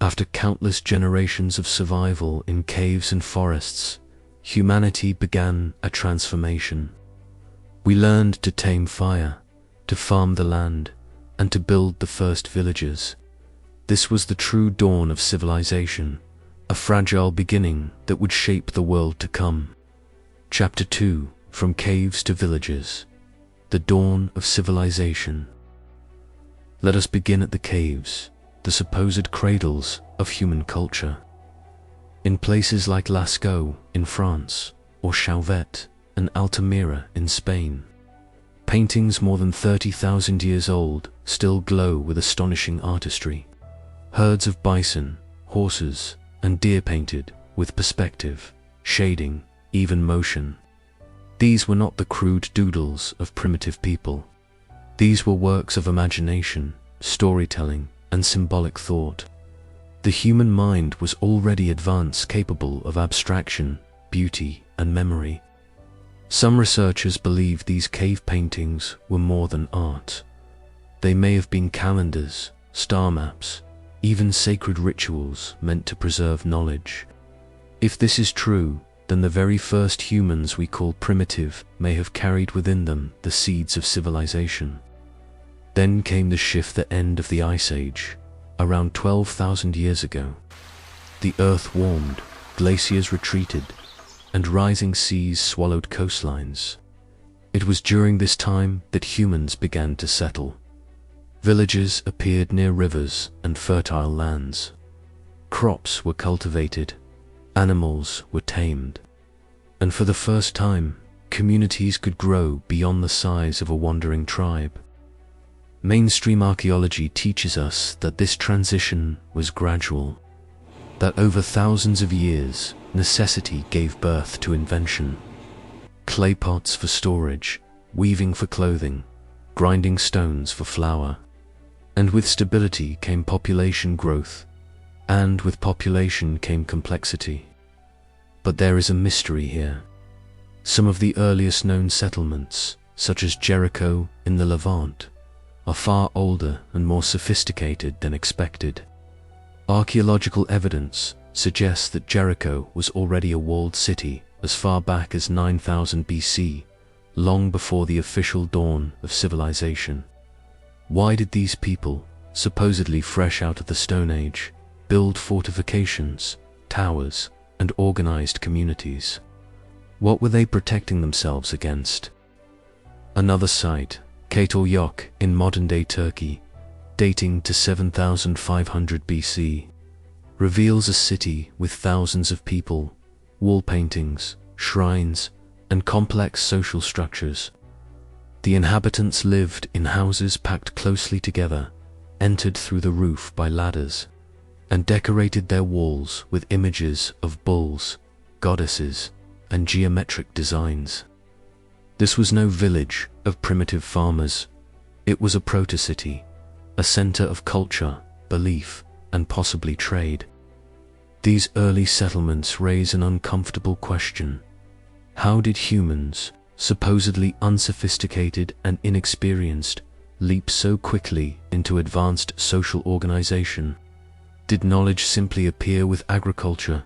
After countless generations of survival in caves and forests, humanity began a transformation. We learned to tame fire, to farm the land, and to build the first villages. This was the true dawn of civilization, a fragile beginning that would shape the world to come. Chapter 2: From Caves to Villages. The Dawn of Civilization. Let us begin at the caves, the supposed cradles of human culture. In places like Lascaux in France, or Chauvet and Altamira in Spain, paintings more than 30,000 years old still glow with astonishing artistry. Herds of bison, horses, and deer painted with perspective, shading, even motion. These were not the crude doodles of primitive people. These were works of imagination, storytelling, and symbolic thought. The human mind was already advanced, capable of abstraction, beauty, and memory. Some researchers believe these cave paintings were more than art. They may have been calendars, star maps, even sacred rituals meant to preserve knowledge. If this is true, then the very first humans we call primitive may have carried within them the seeds of civilization. Then came the shift, the end of the Ice Age, around 12,000 years ago. The earth warmed, glaciers retreated, and rising seas swallowed coastlines. It was during this time that humans began to settle. Villages appeared near rivers and fertile lands. Crops were cultivated, animals were tamed, and for the first time, communities could grow beyond the size of a wandering tribe. Mainstream archaeology teaches us that this transition was gradual, that over thousands of years, necessity gave birth to invention. Clay pots for storage, weaving for clothing, grinding stones for flour. And with stability came population growth, and with population came complexity. But there is a mystery here. Some of the earliest known settlements, such as Jericho in the Levant, are far older and more sophisticated than expected. Archaeological evidence suggests that Jericho was already a walled city as far back as 9000 BC, long before the official dawn of civilization. Why did these people, supposedly fresh out of the Stone Age, build fortifications, towers, and organized communities? What were they protecting themselves against? Another site, Çatalhöyük in modern-day Turkey, dating to 7500 BC, reveals a city with thousands of people, wall paintings, shrines, and complex social structures. The inhabitants lived in houses packed closely together, entered through the roof by ladders, and decorated their walls with images of bulls, goddesses, and geometric designs. This was no village of primitive farmers. It was a proto-city, a center of culture, belief, and possibly trade. These early settlements raise an uncomfortable question. How did humans, supposedly unsophisticated and inexperienced, leap so quickly into advanced social organization? Did knowledge simply appear with agriculture?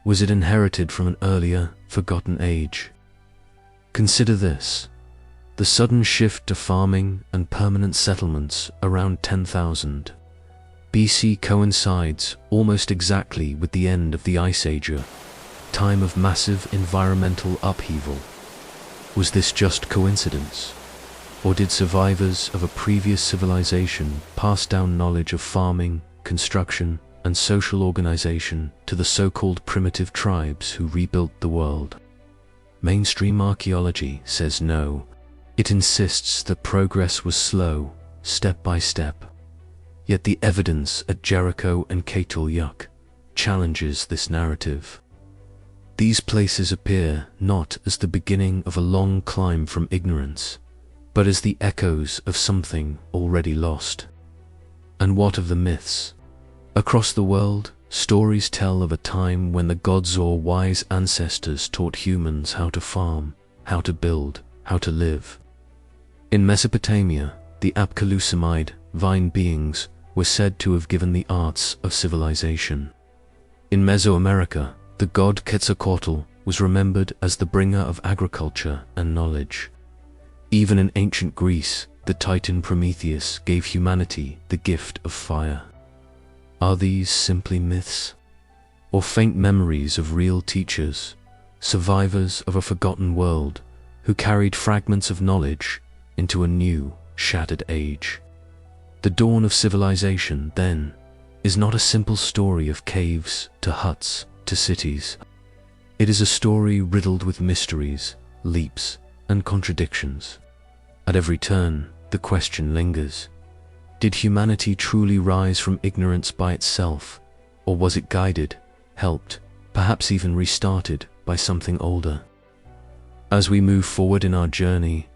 Was it inherited from an earlier, forgotten age? Consider this. The sudden shift to farming and permanent settlements around 10,000 BC coincides almost exactly with the end of the Ice Age, a time of massive environmental upheaval. Was this just coincidence? Or did survivors of a previous civilization pass down knowledge of farming, construction, and social organization to the so-called primitive tribes who rebuilt the world? Mainstream archaeology says no. It insists that progress was slow, step by step. Yet the evidence at Jericho and Çatalhöyük challenges this narrative. These places appear not as the beginning of a long climb from ignorance, but as the echoes of something already lost. And what of the myths? Across the world, stories tell of a time when the gods or wise ancestors taught humans how to farm, how to build, how to live. In Mesopotamia, the Apkallusamide, vine beings, were said to have given the arts of civilization. In Mesoamerica, the god Quetzalcoatl was remembered as the bringer of agriculture and knowledge. Even in ancient Greece, the Titan Prometheus gave humanity the gift of fire. Are these simply myths? Or faint memories of real teachers, survivors of a forgotten world, who carried fragments of knowledge into a new, shattered age? The dawn of civilization, then, is not a simple story of caves to huts to cities. It is a story riddled with mysteries, leaps, and contradictions. At every turn, the question lingers: did humanity truly rise from ignorance by itself, or was it guided, helped, perhaps even restarted by something older? As we move forward in our journey,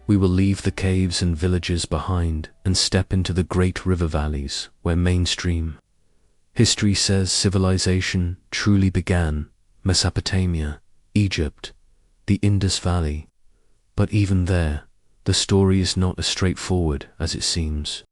we will leave the caves and villages behind and step into the great river valleys where mainstream history says civilization truly began: Mesopotamia, Egypt, the Indus Valley. But even there, the story is not as straightforward as it seems.